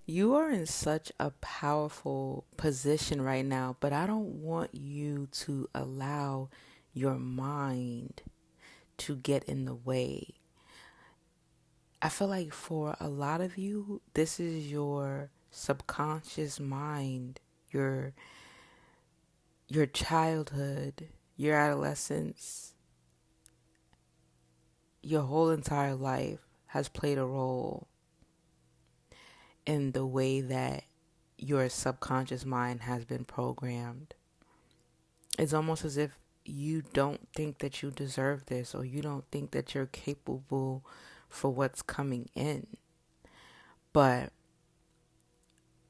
You are in such a powerful position right now, but I don't want you to allow your mind to get in the way. I feel like for a lot of you, this is your subconscious mind, your your childhood, your adolescence, your whole entire life has played a role in the way that your subconscious mind has been programmed. It's almost as if you don't think that you deserve this, or you don't think that you're capable for what's coming in. But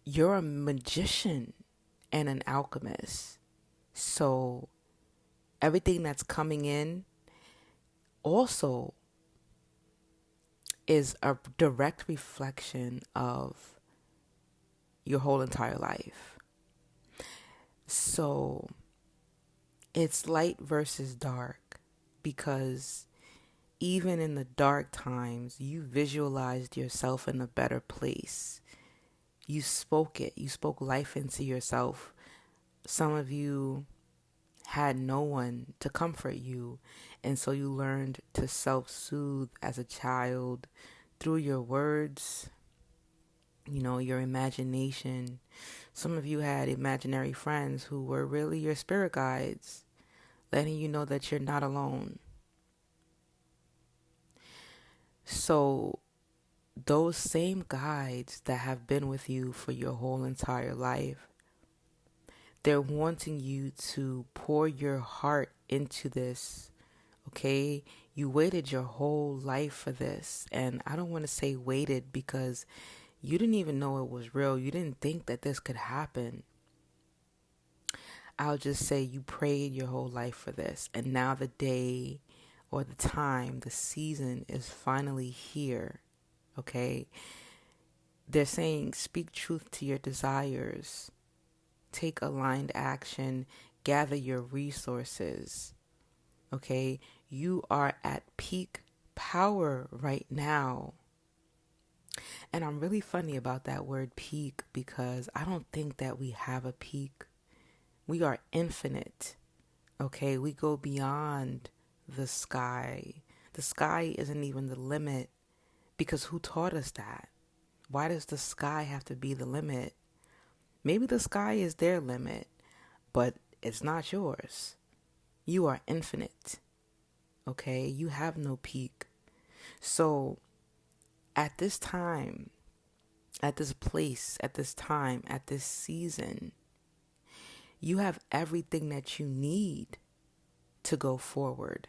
you're a magician and an alchemist. So everything that's coming in also is a direct reflection of your whole entire life. So it's light versus dark, because even in the dark times, you visualized yourself in a better place. You spoke it, you spoke life into yourself. Some of you had no one to comfort you, and so you learned to self-soothe as a child through your words, your imagination. Some of you had imaginary friends who were really your spirit guides, letting you know that you're not alone. So those same guides that have been with you for your whole entire life, they're wanting you to pour your heart into this. Okay, you waited your whole life for this. And I don't want to say waited, because you didn't even know it was real. You didn't think that this could happen. I'll just say you prayed your whole life for this. And now the day or the time, the season is finally here. Okay, they're saying speak truth to your desires, take aligned action, gather your resources. Okay, you are at peak power right now. And I'm really funny about that word peak, because I don't think that we have a peak. We are infinite. Okay, we go beyond the sky. The sky isn't even the limit, because who taught us that? Why does the sky have to be the limit? Maybe the sky is their limit, but it's not yours. You are infinite. Okay, you have no peak. So at this time, at this place, at this time, at this season, you have everything that you need to go forward.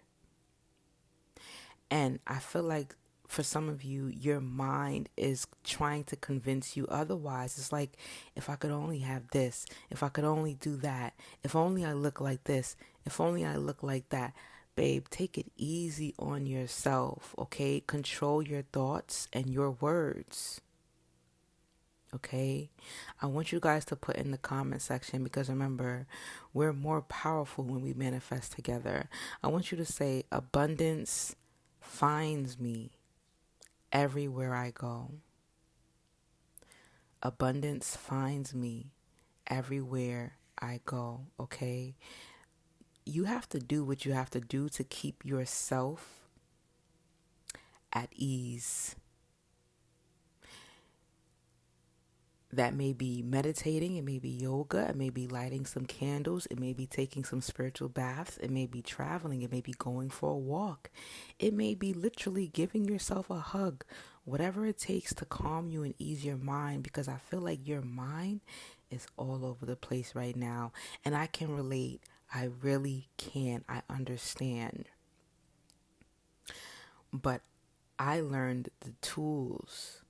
And I feel like for some of you, your mind is trying to convince you otherwise. It's like, if I could only have this, if I could only do that, if only I look like this, if only I look like that. Babe, take it easy on yourself, okay? Control your thoughts and your words, okay? I want you guys to put in the comment section, because remember, we're more powerful when we manifest together. I want you to say, abundance finds me everywhere I go. Abundance finds me everywhere I go, okay? You have to do what you have to do to keep yourself at ease. That may be meditating, it may be yoga, it may be lighting some candles, it may be taking some spiritual baths, it may be traveling, it may be going for a walk, it may be literally giving yourself a hug, whatever it takes to calm you and ease your mind, because I feel like your mind is all over the place right now, and I can relate. I really can. I understand. But I learned the tools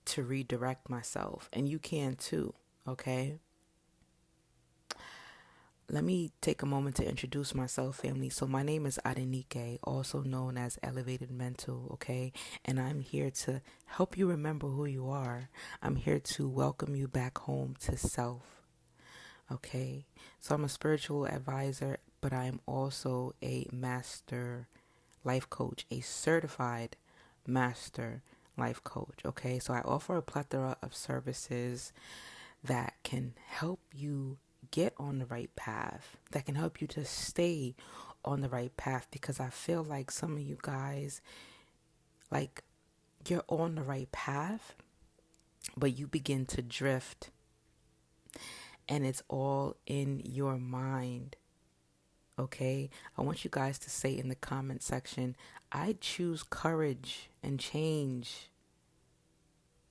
to redirect myself, and you can too, okay? Let me take a moment to introduce myself, family. So my name is Adeniké, also known as Elevated Mental, okay? And I'm here to help you remember who you are. I'm here to welcome you back home to self, okay? So I'm a spiritual advisor, but I am also a master life coach, a certified master life coach. Okay, so I offer a plethora of services that can help you get on the right path, that can help you to stay on the right path, because I feel like some of you guys, like, you're on the right path, but you begin to drift, and it's all in your mind. Okay, I want you guys to say in the comment section, I choose courage and change.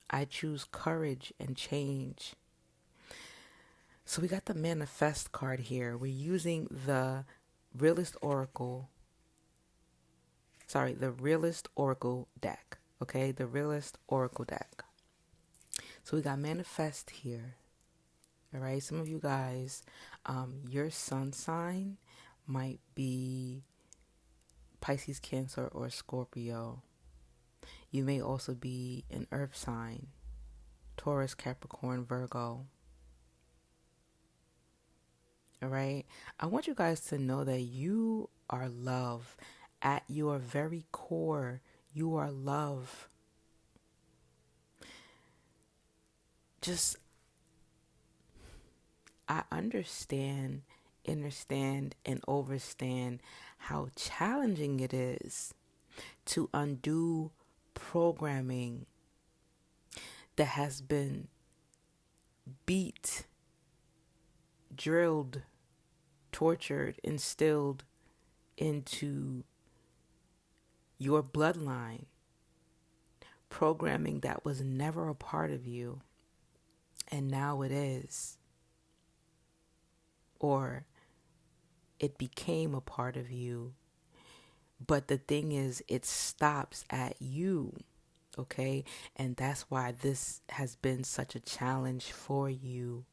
I choose courage and change. So we got the manifest card here. We're using the Realist Oracle. The Realist Oracle deck. Okay, the Realist Oracle deck. So we got manifest here. All right, some of you guys, your sun sign might be Pisces, Cancer, or Scorpio. You may also be an earth sign, Taurus, Capricorn, Virgo. All right, I want you guys to know that you are love. At your very core, you are love. I understand, and overstand how challenging it is to undo programming that has been beat, drilled, tortured, instilled into your bloodline. Programming that was never a part of you, and now it is. Or it became a part of you. But the thing is, it stops at you, okay? And that's why this has been such a challenge for you.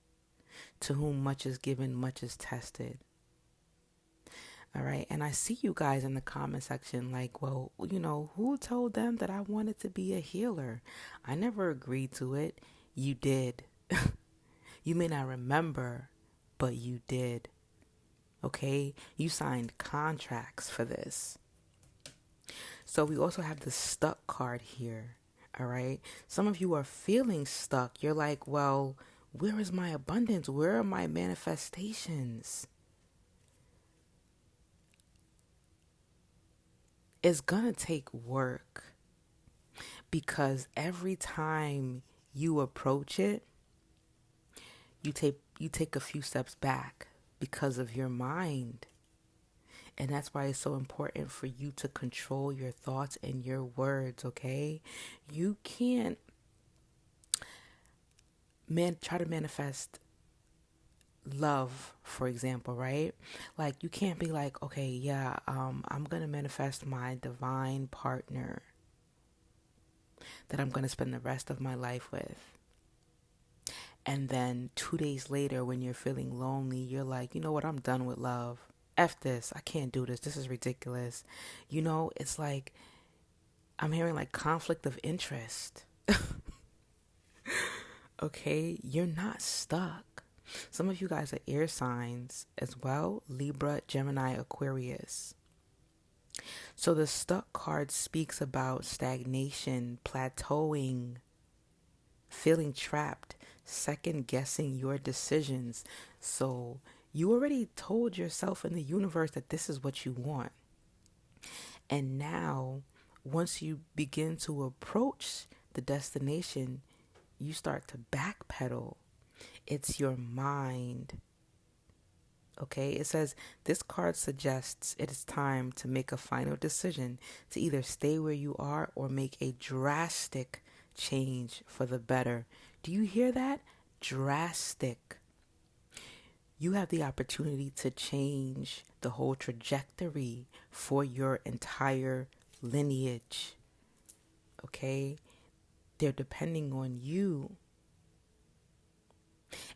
To whom much is given, much is tested. All right, and I see you guys in the comment section like, well, who told them that I wanted to be a healer? I never agreed to it. You did. You may not remember, but you did. Okay? You signed contracts for this. So we also have the stuck card here. All right? Some of you are feeling stuck. You're like, well, where is my abundance? Where are my manifestations? It's gonna take work, because every time you approach it, you take a few steps back because of your mind. And that's why it's so important for you to control your thoughts and your words, okay? You can't try to manifest love, for example, right? Like, you can't be like, okay, yeah, I'm going to manifest my divine partner that I'm going to spend the rest of my life with. And then 2 days later, when you're feeling lonely, you're like, you know what? I'm done with love. F this. I can't do this. This is ridiculous. It's like, I'm hearing like conflict of interest. Okay? You're not stuck. Some of you guys are air signs as well. Libra, Gemini, Aquarius. So the stuck card speaks about stagnation, plateauing, feeling trapped, second guessing your decisions. So you already told yourself in the universe that this is what you want. And now, once you begin to approach the destination, you start to backpedal. It's your mind. Okay, it says this card suggests it is time to make a final decision to either stay where you are or make a drastic change for the better. Do you hear that? Drastic. You have the opportunity to change the whole trajectory for your entire lineage. Okay? They're depending on you.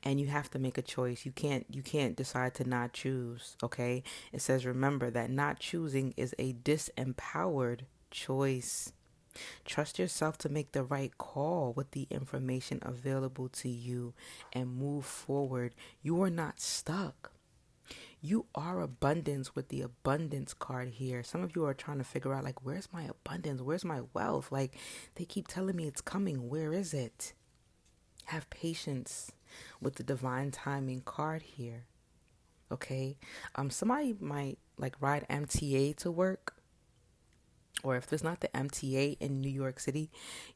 And you have to make a choice. You can't decide to not choose, okay? It says, remember that not choosing is a disempowered choice. Trust yourself to make the right call with the information available to you and move forward. You are not stuck. You are abundance with the abundance card here. Some of you are trying to figure out, like, where's my abundance? Where's my wealth? Like, they keep telling me it's coming. Where is it? Have patience with the divine timing card here. Okay. Somebody might like ride MTA to work, or if there's not the MTA in New York City,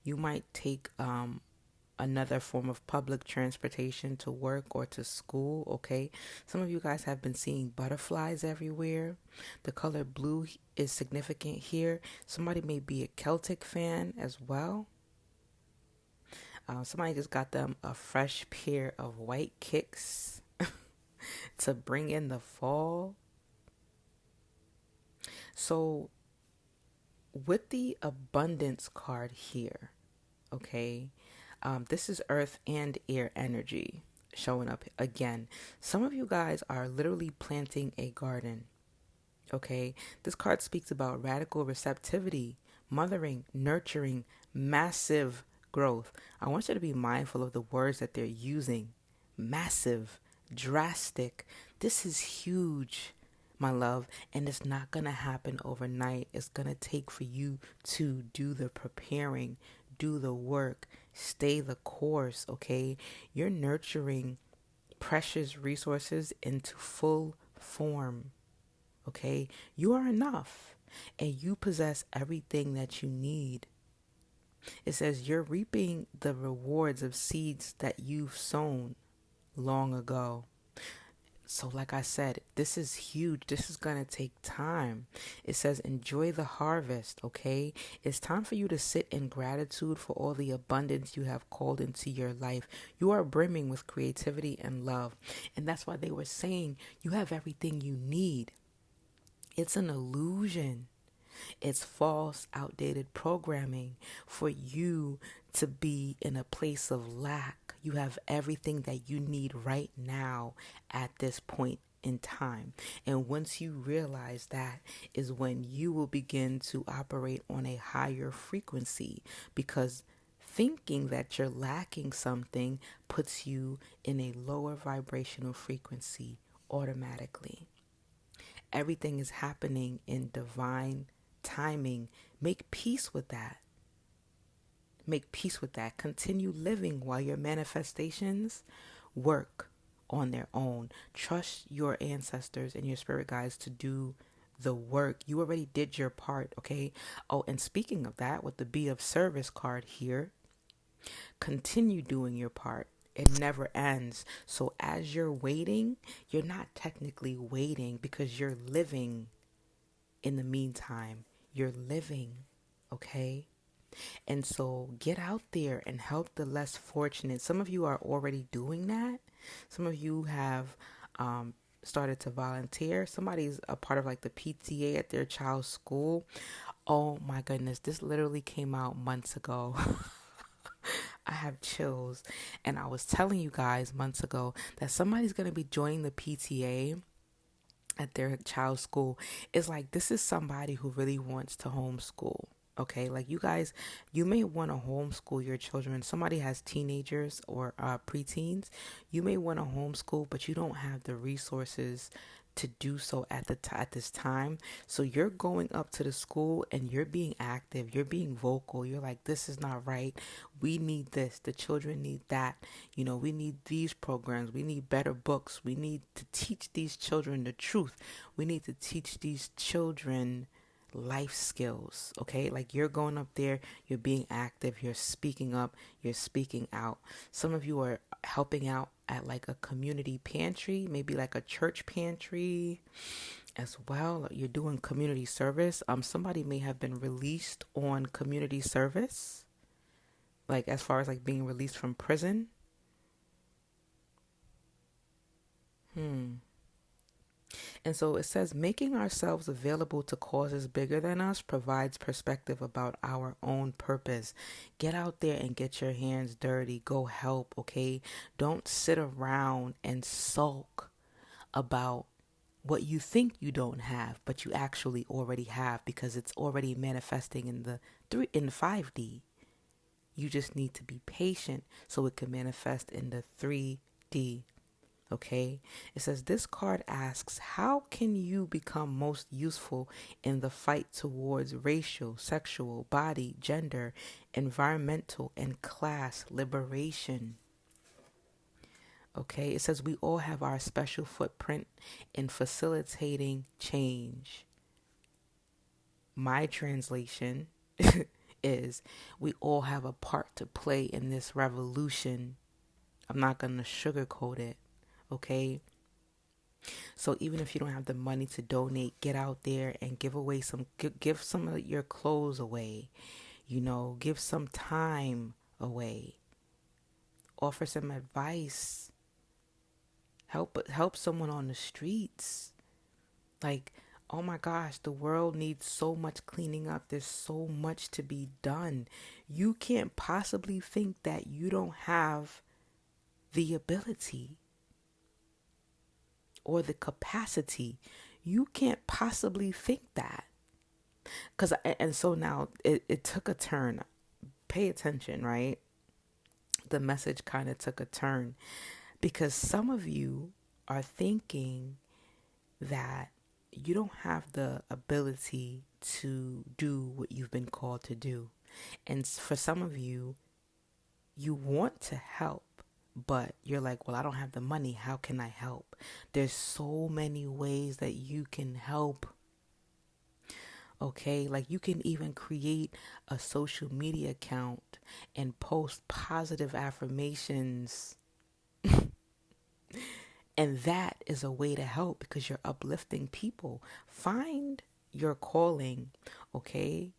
you might take another form of public transportation to work or to school. Okay. Some of you guys have been seeing butterflies everywhere. The color blue is significant here. Somebody may be a Celtic fan as well. Somebody just got them a fresh pair of white kicks to bring in the fall. So with the abundance card here, okay, this is earth and air energy showing up again. Some of you guys are literally planting a garden. Okay, this card speaks about radical receptivity, mothering, nurturing, massive growth. I want you to be mindful of the words that they're using. Massive, drastic. This is huge, my love, and it's not going to happen overnight. It's going to take for you to do the preparing, do the work, stay the course, okay? You're nurturing precious resources into full form. Okay, you are enough and you possess everything that you need. It says you're reaping the rewards of seeds that you've sown long ago. So like I said, this is huge. This is going to take time. It says enjoy the harvest, okay? It's time for you to sit in gratitude for all the abundance you have called into your life. You are brimming with creativity and love. And that's why they were saying you have everything you need. It's an illusion. It's false, outdated programming for you to be in a place of lack. You have everything that you need right now at this point in time. And once you realize that is when you will begin to operate on a higher frequency, because thinking that you're lacking something puts you in a lower vibrational frequency automatically. Everything is happening in divine timing. Make peace with that. Make peace with that. Continue living while your manifestations work on their own. Trust your ancestors and your spirit guides to do the work. You already did your part, okay? Oh, and speaking of that, with the Be of Service card here, continue doing your part. It never ends. So as you're waiting, you're not technically waiting because you're living in the meantime. You're living, okay? And so get out there and help the less fortunate. Some of you are already doing that. Some of you have started to volunteer. Somebody's a part of like the PTA at their child's school. Oh my goodness, this literally came out months ago. I have chills. And I was telling you guys months ago that somebody's going to be joining the PTA at their child's school. It's like, this is somebody who really wants to homeschool. Okay, like you guys, you may want to homeschool your children. Somebody has teenagers or preteens. You may want to homeschool, but you don't have the resources to do so at this time. So you're going up to the school and you're being active. You're being vocal. You're like, this is not right. We need this. The children need that. You know, we need these programs. We need better books. We need to teach these children the truth. We need to teach these children life skills. Okay, like you're going up there, you're being active, you're speaking up, you're speaking out. Some of you are helping out at like a community pantry, maybe like a church pantry as well. You're doing community service. Somebody may have been released on community service, like as far as like being released from prison. And so it says, making ourselves available to causes bigger than us provides perspective about our own purpose. Get out there and get your hands dirty. Go help, okay? Don't sit around and sulk about what you think you don't have, but you actually already have, because it's already manifesting in the 5D. You just need to be patient so it can manifest in the 3D. Okay, it says this card asks, how can you become most useful in the fight towards racial, sexual, body, gender, environmental, and class liberation? Okay, it says we all have our special footprint in facilitating change. My translation is we all have a part to play in this revolution. I'm not going to sugarcoat it. Okay, so even if you don't have the money to donate, get out there and give away give some of your clothes away, give some time away, offer some advice, help someone on the streets. Like, oh my gosh, the world needs so much cleaning up. There's so much to be done. You can't possibly think that you don't have the ability or the capacity. You can't possibly think that. And so now it took a turn. Pay attention, right? The message kind of took a turn because some of you are thinking that you don't have the ability to do what you've been called to do. And for some of you, you want to help, but you're like, well, I don't have the money. How can I help? There's so many ways that you can help. Okay, like you can even create a social media account and post positive affirmations. And that is a way to help because you're uplifting people. Find your calling, okay?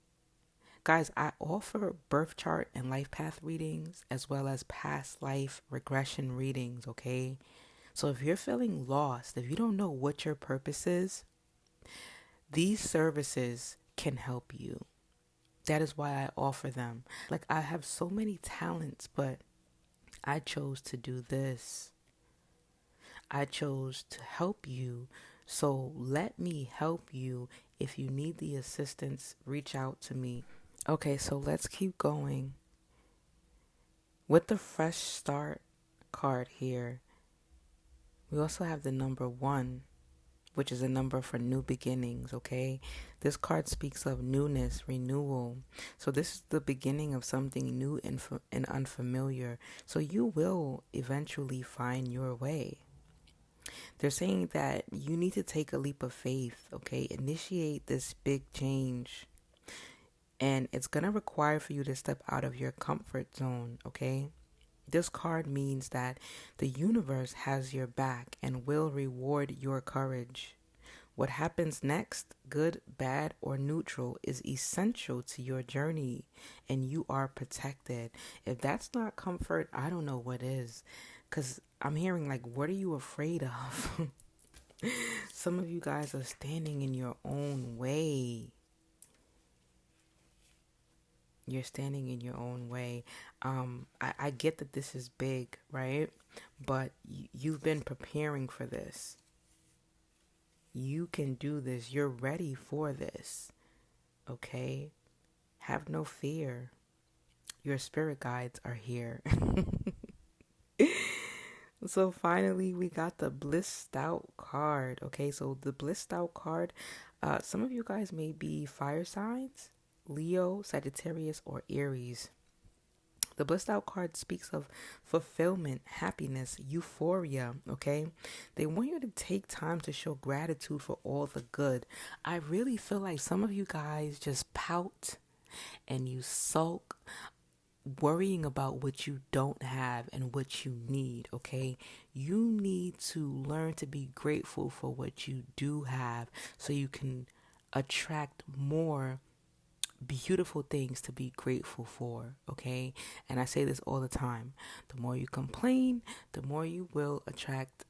Guys, I offer birth chart and life path readings as well as past life regression readings, okay? So if you're feeling lost, if you don't know what your purpose is, these services can help you. That is why I offer them. Like, I have so many talents, but I chose to do this. I chose to help you. So let me help you. If you need the assistance, reach out to me. Okay, so let's keep going. With the fresh start card here, we also have the number 1, which is a number for new beginnings, okay? This card speaks of newness, renewal. So this is the beginning of something new and unfamiliar. So you will eventually find your way. They're saying that you need to take a leap of faith, okay? Initiate this big change. And it's going to require for you to step out of your comfort zone, okay? This card means that the universe has your back and will reward your courage. What happens next, good, bad, or neutral, is essential to your journey, and you are protected. If that's not comfort, I don't know what is. Because I'm hearing, like, what are you afraid of? Some of you guys are standing in your own way. You're standing in your own way. I get that this is big, right? But you've been preparing for this. You can do this. You're ready for this. Okay? Have no fear. Your spirit guides are here. So finally, we got the blissed out card. Okay, so the blissed out card, some of you guys may be fire signs, Leo, Sagittarius, or Aries. The blissed out card speaks of fulfillment, happiness, euphoria, okay? They want you to take time to show gratitude for all the good. I really feel like some of you guys just pout and you sulk, worrying about what you don't have and what you need, okay? You need to learn to be grateful for what you do have so you can attract more beautiful things to be grateful for, okay? And I say this all the time. The more you complain, the more you will attract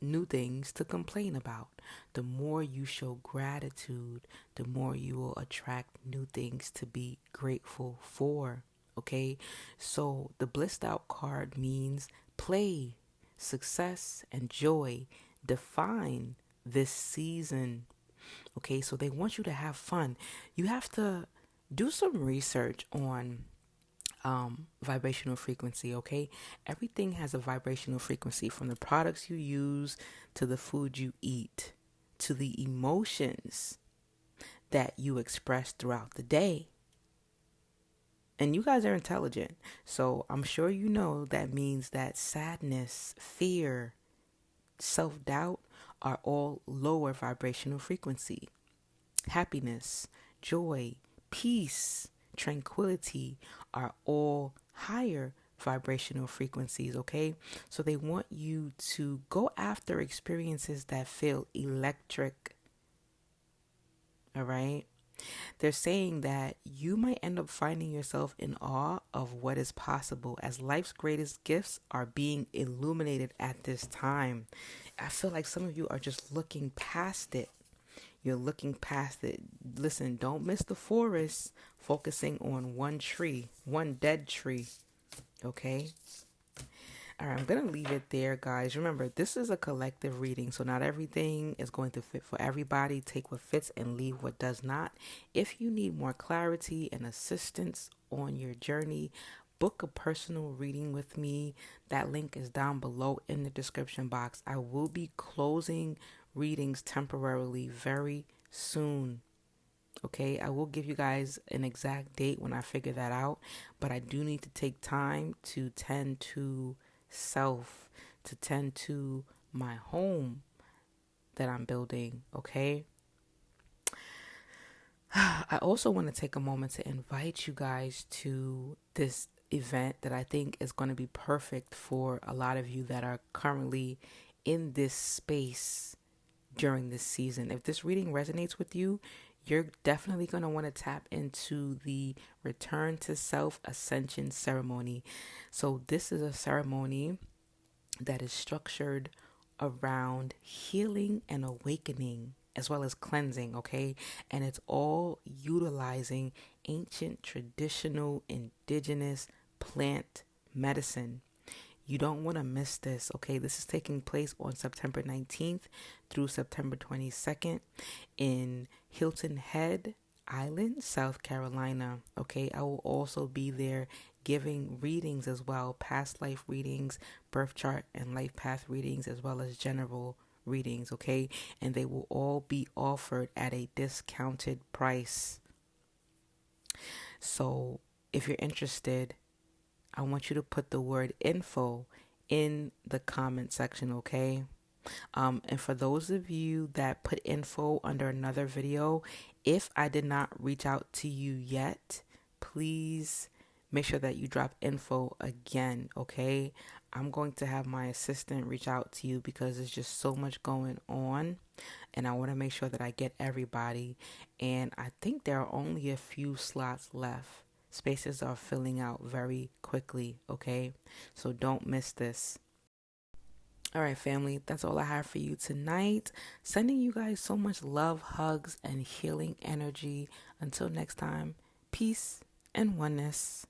new things to complain about. The more you show gratitude, the more you will attract new things to be grateful for, okay? So the blissed out card means play, success, and joy define this season, okay? So they want you to have fun. You have to do some research on vibrational frequency, okay? Everything has a vibrational frequency, from the products you use to the food you eat to the emotions that you express throughout the day. And you guys are intelligent, so I'm sure you know that means that sadness, fear, self-doubt are all lower vibrational frequency. Happiness, joy, peace, tranquility are all higher vibrational frequencies, okay? So they want you to go after experiences that feel electric, all right? They're saying that you might end up finding yourself in awe of what is possible as life's greatest gifts are being illuminated at this time. I feel like some of you are just looking past it. You're looking past it. Listen, don't miss the forest, focusing on one tree, one dead tree. Okay? All right, I'm going to leave it there, guys. Remember, this is a collective reading, so not everything is going to fit for everybody. Take what fits and leave what does not. If you need more clarity and assistance on your journey, book a personal reading with me. That link is down below in the description box. I will be closing readings temporarily very soon. Okay, I will give you guys an exact date when I figure that out, but I do need to take time to tend to self, to tend to my home that I'm building. Okay, I also want to take a moment to invite you guys to this event that I think is going to be perfect for a lot of you that are currently in this space during this season. If this reading resonates with you, you're definitely going to want to tap into the Return to Self Ascension ceremony. So this is a ceremony that is structured around healing and awakening, as well as cleansing, okay? And it's all utilizing ancient, traditional, indigenous plant medicine. You don't want to miss this, okay? This is taking place on September 19th through September 22nd in Hilton Head Island, South Carolina, okay? I will also be there giving readings as well, past life readings, birth chart and life path readings, as well as general readings, okay? And they will all be offered at a discounted price. So if you're interested, I want you to put the word info in the comment section, okay? And for those of you that put info under another video, if I did not reach out to you yet, please make sure that you drop info again, okay? I'm going to have my assistant reach out to you because there's just so much going on, and I want to make sure that I get everybody. And I think there are only a few slots left. Spaces are filling out very quickly, okay? So don't miss this. All right, family, that's all I have for you tonight. Sending you guys so much love, hugs, and healing energy. Until next time, peace and oneness.